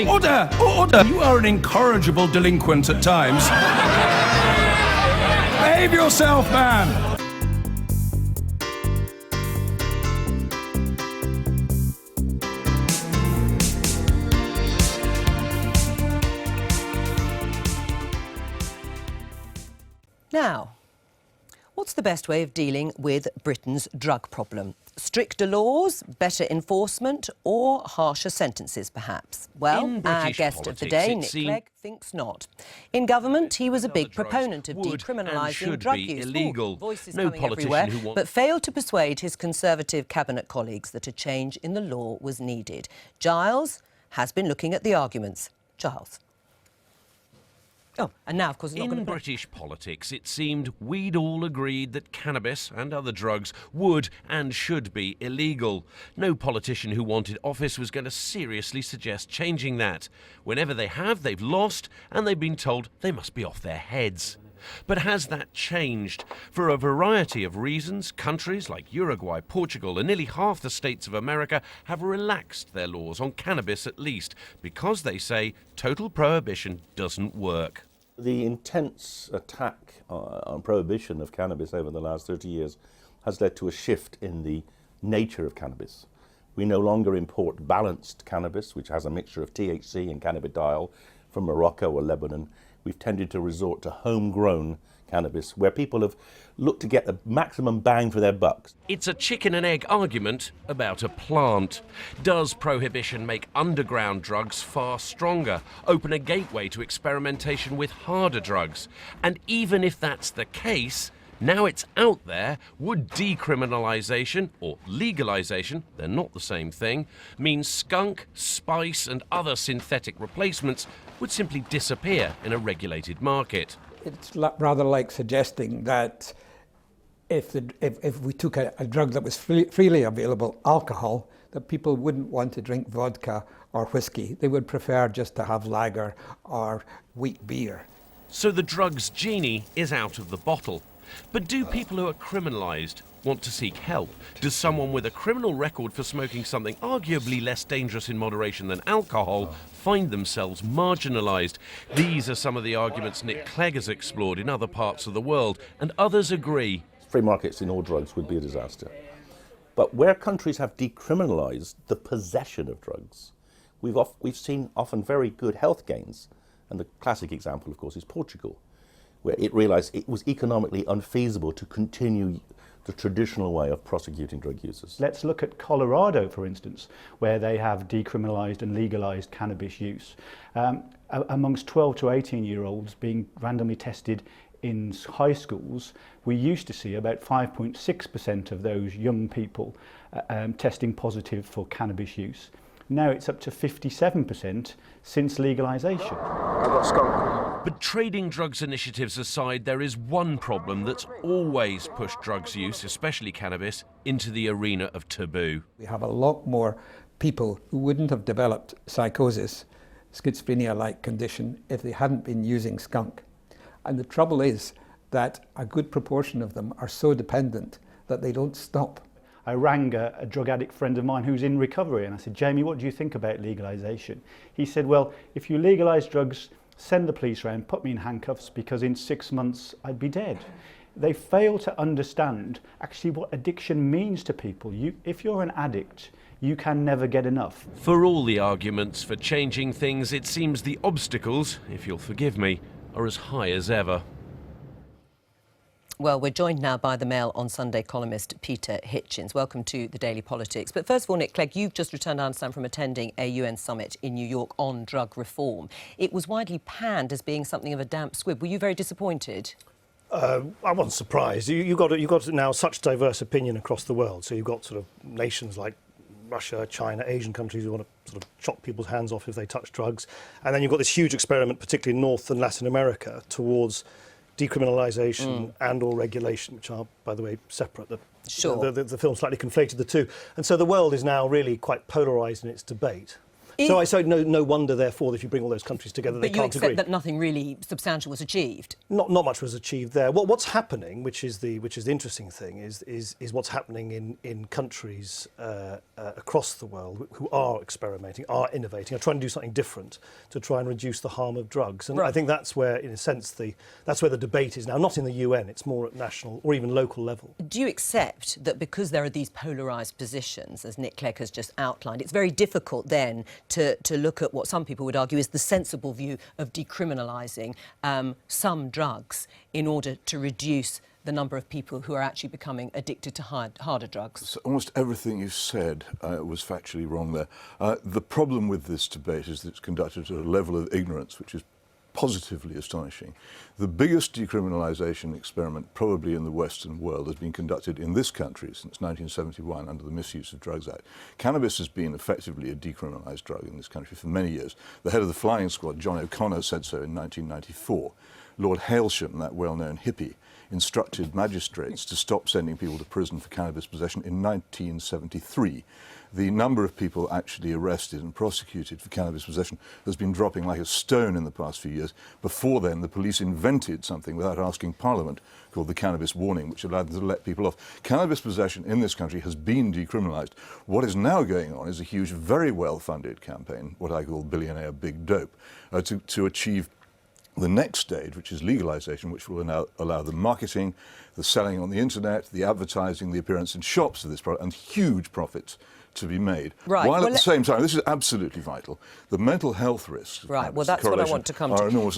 Order! Order! You are an incorrigible delinquent at times. Behave yourself, man! Now, what's the best way of dealing with Britain's drug problem? Stricter laws, better enforcement, or harsher sentences, perhaps? Well, our guest of the day, Nick Clegg, thinks not. In government, he was a big proponent of decriminalising drug use. Illegal. Voices No coming politician everywhere, who wants... but failed to persuade his Conservative cabinet colleagues that a change in the law was needed. Giles has been looking at the arguments. Giles. Oh, and now, of course, in British politics, it seemed we'd all agreed that cannabis and other drugs would and should be illegal. No politician who wanted office was going to seriously suggest changing that. Whenever they have, they've lost, and they've been told they must be off their heads. But has that changed? For a variety of reasons, countries like Uruguay, Portugal, and nearly half the states of America have relaxed their laws on cannabis at least, because they say total prohibition doesn't work. The intense attack on prohibition of cannabis over the last 30 years has led to a shift in the nature of cannabis. We no longer import balanced cannabis, which has a mixture of THC and cannabidiol, from Morocco or Lebanon. We've tended to resort to homegrown cannabis, where people have looked to get the maximum bang for their bucks. It's a chicken and egg argument about a plant. Does prohibition make underground drugs far stronger, open a gateway to experimentation with harder drugs? And even if that's the case, now it's out there, would decriminalisation, or legalisation, they're not the same thing, mean skunk, spice and other synthetic replacements would simply disappear in a regulated market? It's rather like suggesting that if we took a drug that was freely available, alcohol, that people wouldn't want to drink vodka or whiskey. They would prefer just to have lager or wheat beer. So the drug's genie is out of the bottle. But do people who are criminalised want to seek help? Does someone with a criminal record for smoking something arguably less dangerous in moderation than alcohol find themselves marginalised? These are some of the arguments Nick Clegg has explored in other parts of the world, and others agree. Free markets in all drugs would be a disaster. But where countries have decriminalised the possession of drugs, we've seen often very good health gains. And the classic example, of course, is Portugal, where it realised it was economically unfeasible to continue the traditional way of prosecuting drug users. Let's look at Colorado, for instance, where they have decriminalised and legalised cannabis use. Amongst 12 to 18-year-olds being randomly tested in high schools, we used to see about 5.6% of those young people testing positive for cannabis use. Now it's up to 57% since legalisation. I've got skunk. But trading drugs initiatives aside, there is one problem that's always pushed drugs use, especially cannabis, into the arena of taboo. We have a lot more people who wouldn't have developed psychosis, schizophrenia-like condition, if they hadn't been using skunk. And the trouble is that a good proportion of them are so dependent that they don't stop. I rang a drug addict friend of mine who's in recovery and I said, Jamie, what do you think about legalisation? He said, well, if you legalise drugs, send the police round, put me in handcuffs, because in 6 months I'd be dead. They fail to understand actually what addiction means to people. If you're an addict, you can never get enough. For all the arguments for changing things, it seems the obstacles, if you'll forgive me, are as high as ever. Well, we're joined now by the Mail on Sunday columnist Peter Hitchens. Welcome to the Daily Politics. But first of all, Nick Clegg, you've just returned, I understand, from attending a UN summit in New York on drug reform. It was widely panned as being something of a damp squib. Were you very disappointed? I wasn't surprised. You've got now such diverse opinion across the world. So you've got sort of nations like Russia, China, Asian countries who want to sort of chop people's hands off if they touch drugs. And then you've got this huge experiment, particularly in North and Latin America, towards decriminalisation and or regulation, which are, by the way, separate. Sure. The film slightly conflated the two. And so the world is now really quite polarised in its debate. So no wonder, therefore, that if you bring all those countries together, they But you can't accept agree. that nothing really substantial was achieved? Not much was achieved there. What's happening, which is the interesting thing, is what's happening in countries across the world who are experimenting, are innovating, are trying to do something different to try and reduce the harm of drugs. And I think that's where, in a sense, that's where the debate is now. Not in the UN; it's more at national or even local level. Do you accept that because there are these polarised positions, as Nick Clegg has just outlined, it's very difficult then to look at what some people would argue is the sensible view of decriminalising some drugs in order to reduce the number of people who are actually becoming addicted to harder drugs? So almost everything you said was factually wrong there. The problem with this debate is that it's conducted at a level of ignorance which is positively astonishing. The biggest decriminalisation experiment probably in the Western world has been conducted in this country since 1971 under the Misuse of Drugs Act. Cannabis has been effectively a decriminalised drug in this country for many years. The head of the flying squad, John O'Connor, said so in 1994. Lord Hailsham, that well-known hippie, instructed magistrates to stop sending people to prison for cannabis possession in 1973. The number of people actually arrested and prosecuted for cannabis possession has been dropping like a stone in the past few years. Before then, the police invented something without asking Parliament called the cannabis warning, which allowed them to let people off. Cannabis possession in this country has been decriminalised. What is now going on is a huge, very well-funded campaign, what I call billionaire big dope, to achieve the next stage, which is legalisation, which will allow the marketing, the selling on the internet, the advertising, the appearance in shops of this product, and huge profits to be made. Right. While at the same time, this is absolutely vital, the mental health risks of Right, well, cannabis, that's the what I correlation want to come are to. enormous.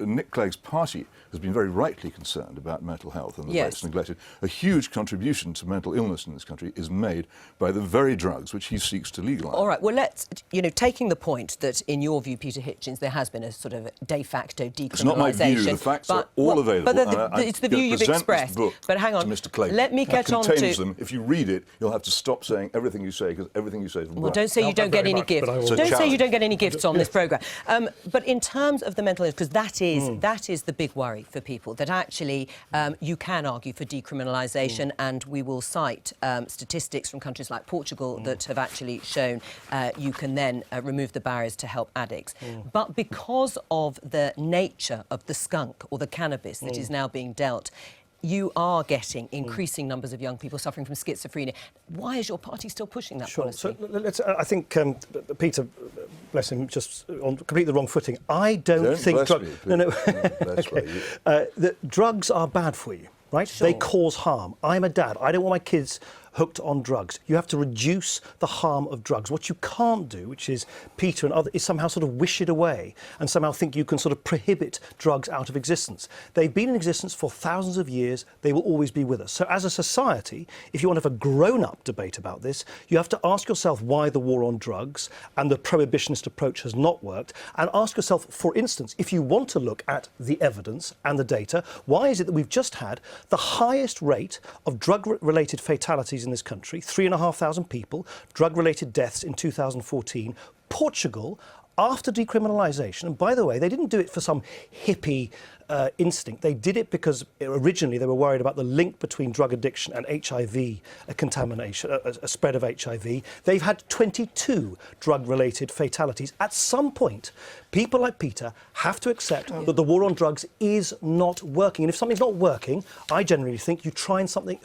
And Nick Clegg's party has been very rightly concerned about mental health and the way it's neglected. A huge contribution to mental illness in this country is made by the very drugs which he seeks to legalise. All right, well, let's, taking the point that, in your view, Peter Hitchens, there has been a sort of de facto decriminalisation. It's not my view, the facts are all available. But it's the view you've expressed. But hang on, to Mr. Clegg. let me get on to... contains them. If you read it, you'll have to stop saying everything you say, because everything you say is Well, right. don't say you don't get any gifts. Don't say you don't get any gifts on this programme. But in terms of the mental illness, because that is the big worry for people, that actually you can argue for decriminalisation, and we will cite statistics from countries like Portugal that have actually shown you can then remove the barriers to help addicts. But because of the nature of the skunk or the cannabis that is now being dealt, you are getting increasing numbers of young people suffering from schizophrenia. Why is your party still pushing that policy? So let's. I think Peter, bless him, just on completely the wrong footing. I don't think drugs. That drugs are bad for you, right? Sure. They cause harm. I'm a dad. I don't want my kids hooked on drugs. You have to reduce the harm of drugs. What you can't do, which is Peter and others, is somehow sort of wish it away and somehow think you can sort of prohibit drugs out of existence. They've been in existence for thousands of years. They will always be with us. So as a society, if you want to have a grown-up debate about this, you have to ask yourself why the war on drugs and the prohibitionist approach has not worked, and ask yourself, for instance, if you want to look at the evidence and the data, why is it that we've just had the highest rate of drug-related fatalities in this country, 3,500 people, drug-related deaths in 2014. Portugal, after decriminalisation, and by the way, they didn't do it for some hippie instinct. They did it because originally they were worried about the link between drug addiction and HIV contamination, a spread of HIV. They've had 22 drug-related fatalities. At some point, people like Peter have to accept that the war on drugs is not working. And if something's not working, I generally think you try something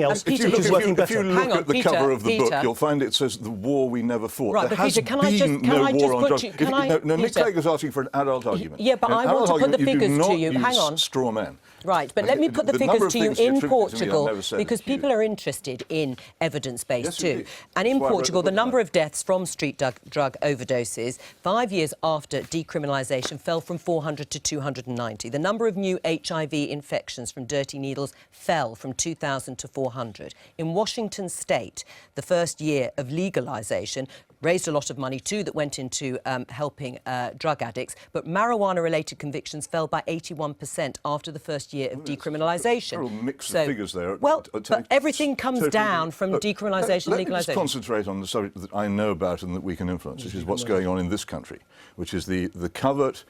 else which is working better. If you look at the cover of the book, you'll find it says the war we never fought. Right, there but has Peter, can been no war on drugs. Nick Peter, Clegg is asking for an adult argument. Yeah, but I want to put the figures to you. Hang on. Straw man. Right, but let me put the figures to you in Portugal, because people are interested in evidence-based too. And in Portugal, the number of deaths from street drug overdoses 5 years after decriminalisation fell from 400 to 290. The number of new HIV infections from dirty needles fell from 2,000 to 400. In Washington state, the first year of legalisation raised a lot of money too that went into helping drug addicts, but marijuana-related convictions fell by 81% after the first year of decriminalisation. There are a mix of figures there. Well, but everything comes down from decriminalisation and legalisation. Let me just concentrate on the subject that I know about and that we can influence, which is what's going on in this country, which is the covert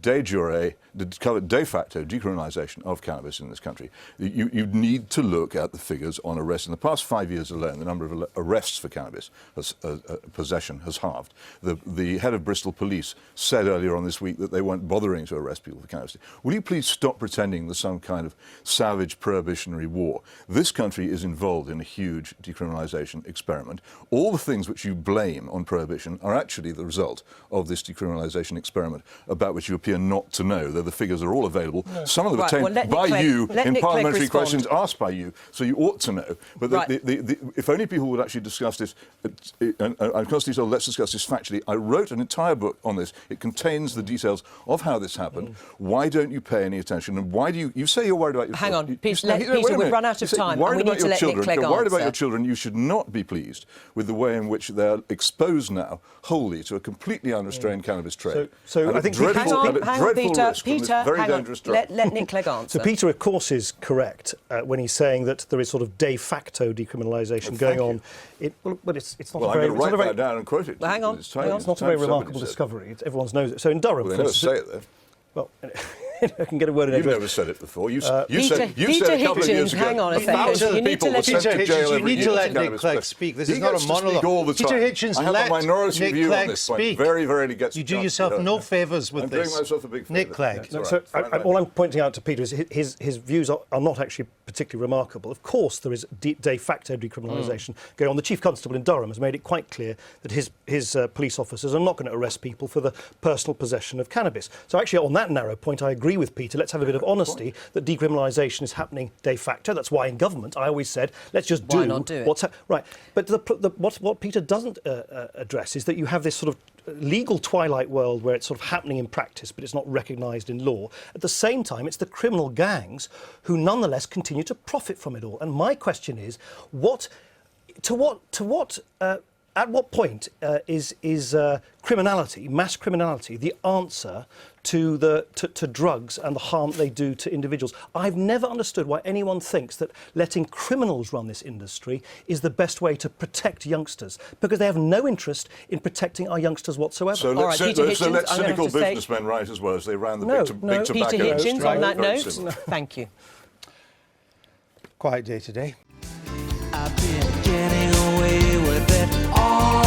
de jure, de facto decriminalisation of cannabis in this country. You need to look at the figures on arrests. In the past 5 years alone, the number of arrests for cannabis possession possession has halved. The head of Bristol Police said earlier on this week that they weren't bothering to arrest people for cannabis. Will you please stop pretending there's some kind of savage prohibitionary war? This country is involved in a huge decriminalisation experiment. All the things which you blame on prohibition are actually the result of this decriminalisation experiment, about which you appear not to know, though the figures are all available. No. Some of them obtained by you in parliamentary questions asked by you, so you ought to know. But if only people would actually discuss this, and I'm constantly told, let's discuss this factually. I wrote an entire book on this. It contains the details of how this happened. Why don't you pay any attention? And why do you say you're worried about your children? Hang on, Peter, we've run out of time, and we need to let Nick Clegg answer. You're worried about your children. You should not be pleased with the way in which they're exposed now wholly to a completely unrestrained cannabis trade. So I think hang on, Peter, very dangerous drug. Let Nick Clegg answer. So Peter, of course, is correct when he's saying that there is sort of de facto decriminalisation going on. But it's not well, a very... I'm going to write that down and quote it. Well, hang on. It's not a very remarkable discovery. Everyone knows it. So in Durham... Well, they never say it, though. Well... I can get a word in. You've never said it before. You said Peter a couple of years Hitchens, ago. hang on a second. You need to let Nick Clegg speak. This is not a monologue. All the time. Peter Hitchens, I have a minority Nick view Clegg on this speak. point. Very rarely gets. You do yourself no favours with this. I'm doing myself a big favour. Nick Clegg. All I'm pointing out to Peter is his views are not actually particularly remarkable. Of course, there is de facto decriminalisation going on. The Chief Constable in Durham has made it quite clear that his police officers are not going to arrest people for the personal possession of cannabis. So actually, on that narrow point, I agree with Peter. Let's have a bit of honesty that decriminalisation is happening de facto. That's why in government I always said, let's just why not do what's right. But what Peter doesn't address is that you have this sort of legal twilight world where it's sort of happening in practice, but it's not recognised in law. At the same time, it's the criminal gangs who nonetheless continue to profit from it all. And my question is, at what point is criminality, mass criminality, the answer to drugs and the harm they do to individuals? I've never understood why anyone thinks that letting criminals run this industry is the best way to protect youngsters, because they have no interest in protecting our youngsters whatsoever. So let cynical businessmen write as well as they ran the big tobacco Peter Hitchens, on that note, thank you. Quiet day today. I've been getting away with it all.